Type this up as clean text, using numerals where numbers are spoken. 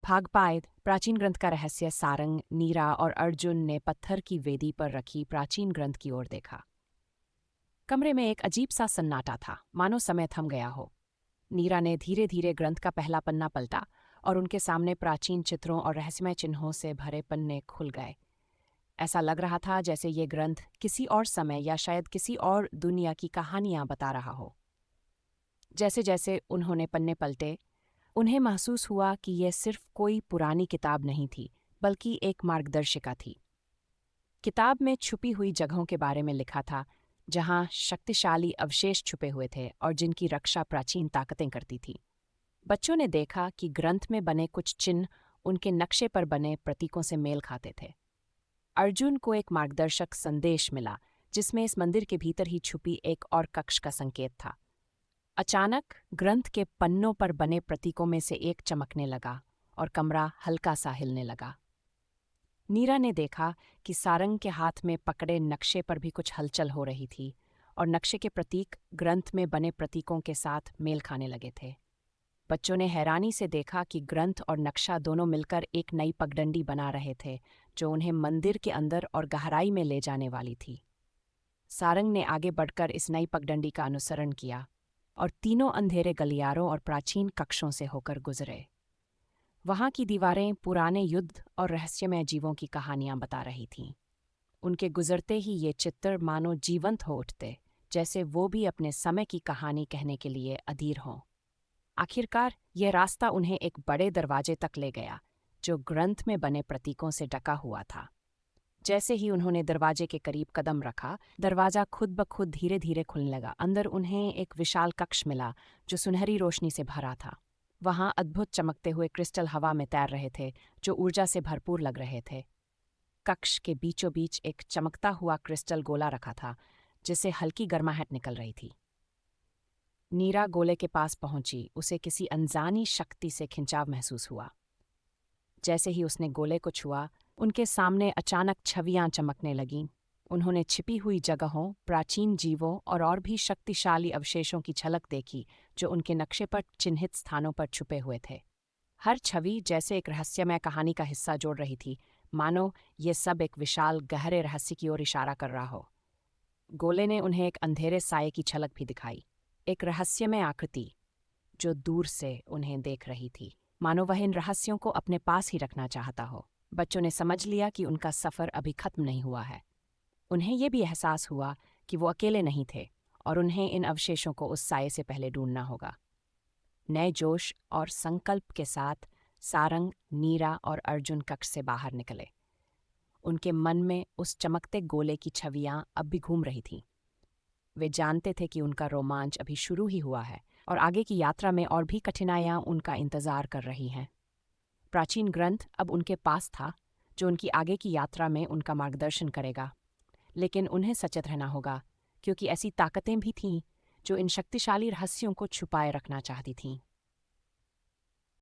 भागपायद प्राचीन ग्रंथ का रहस्य। सारंग, नीरा और अर्जुन ने पत्थर की वेदी पर रखी प्राचीन ग्रंथ की ओर देखा। कमरे में एक अजीब सा सन्नाटा था, मानो समय थम गया हो। नीरा ने धीरे धीरे ग्रंथ का पहला पन्ना पलटा और उनके सामने प्राचीन चित्रों और रहस्यमय चिन्हों से भरे पन्ने खुल गए। ऐसा लग रहा था जैसे ये ग्रंथ किसी और समय या शायद किसी और दुनिया की कहानियां बता रहा हो। जैसे जैसे उन्होंने पन्ने पलटे, उन्हें महसूस हुआ कि यह सिर्फ कोई पुरानी किताब नहीं थी, बल्कि एक मार्गदर्शिका थी। किताब में छुपी हुई जगहों के बारे में लिखा था, जहां शक्तिशाली अवशेष छुपे हुए थे और जिनकी रक्षा प्राचीन ताकतें करती थीं। बच्चों ने देखा कि ग्रंथ में बने कुछ चिन्ह उनके नक्शे पर बने प्रतीकों से मेल खाते थे। अर्जुन को एक मार्गदर्शक संदेश मिला, जिसमें इस मंदिर के भीतर ही छुपी एक और कक्ष का संकेत था। अचानक ग्रंथ के पन्नों पर बने प्रतीकों में से एक चमकने लगा और कमरा हल्का सा हिलने लगा। नीरा ने देखा कि सारंग के हाथ में पकड़े नक्शे पर भी कुछ हलचल हो रही थी और नक्शे के प्रतीक ग्रंथ में बने प्रतीकों के साथ मेल खाने लगे थे। बच्चों ने हैरानी से देखा कि ग्रंथ और नक्शा दोनों मिलकर एक नई पगडंडी बना रहे थे, जो उन्हें मंदिर के अंदर और गहराई में ले जाने वाली थी। सारंग ने आगे बढ़कर इस नई पगडंडी का अनुसरण किया और तीनों अंधेरे गलियारों और प्राचीन कक्षों से होकर गुजरे। वहां की दीवारें पुराने युद्ध और रहस्यमय जीवों की कहानियां बता रही थीं। उनके गुजरते ही ये चित्र मानो जीवंत हो उठते, जैसे वो भी अपने समय की कहानी कहने के लिए अधीर हों। आखिरकार यह रास्ता उन्हें एक बड़े दरवाजे तक ले गया, जो ग्रंथ में बने प्रतीकों से ढका हुआ था। जैसे ही उन्होंने दरवाजे के करीब कदम रखा, दरवाजा खुद ब खुद धीरे धीरे खुलने लगा। अंदर उन्हें एक विशाल कक्ष मिला, जो सुनहरी रोशनी से भरा था। वहां अद्भुत चमकते हुए क्रिस्टल हवा में तैर रहे थे, जो ऊर्जा से भरपूर लग रहे थे। कक्ष के बीचों बीच एक चमकता हुआ क्रिस्टल गोला रखा था, जिससे हल्की गर्माहट निकल रही थी। नीरा गोले के पास पहुंची, उसे किसी अनजानी शक्ति से खिंचाव महसूस हुआ। जैसे ही उसने गोले को छुआ, उनके सामने अचानक छवियां चमकने लगीं। उन्होंने छिपी हुई जगहों, प्राचीन जीवों और भी शक्तिशाली अवशेषों की झलक देखी, जो उनके नक्शे पर चिन्हित स्थानों पर छुपे हुए थे। हर छवि जैसे एक रहस्यमय कहानी का हिस्सा जोड़ रही थी, मानो ये सब एक विशाल गहरे रहस्य की ओर इशारा कर रहा हो। गोले ने उन्हें एक अंधेरे साये की झलक भी दिखाई, एक रहस्यमय आकृति जो दूर से उन्हें देख रही थी, मानो वह इन रहस्यों को अपने पास ही रखना चाहता हो। बच्चों ने समझ लिया कि उनका सफ़र अभी खत्म नहीं हुआ है। उन्हें यह भी एहसास हुआ कि वो अकेले नहीं थे और उन्हें इन अवशेषों को उस साये से पहले ढूंढना होगा। नए जोश और संकल्प के साथ सारंग, नीरा और अर्जुन कक्ष से बाहर निकले। उनके मन में उस चमकते गोले की छवियां अब भी घूम रही थीं। वे जानते थे कि उनका रोमांच अभी शुरू ही हुआ है और आगे की यात्रा में और भी कठिनाइयां उनका इंतजार कर रही हैं। प्राचीन ग्रंथ अब उनके पास था, जो उनकी आगे की यात्रा में उनका मार्गदर्शन करेगा। लेकिन उन्हें सचेत रहना होगा, क्योंकि ऐसी ताकतें भी थीं जो इन शक्तिशाली रहस्यों को छुपाए रखना चाहती थीं।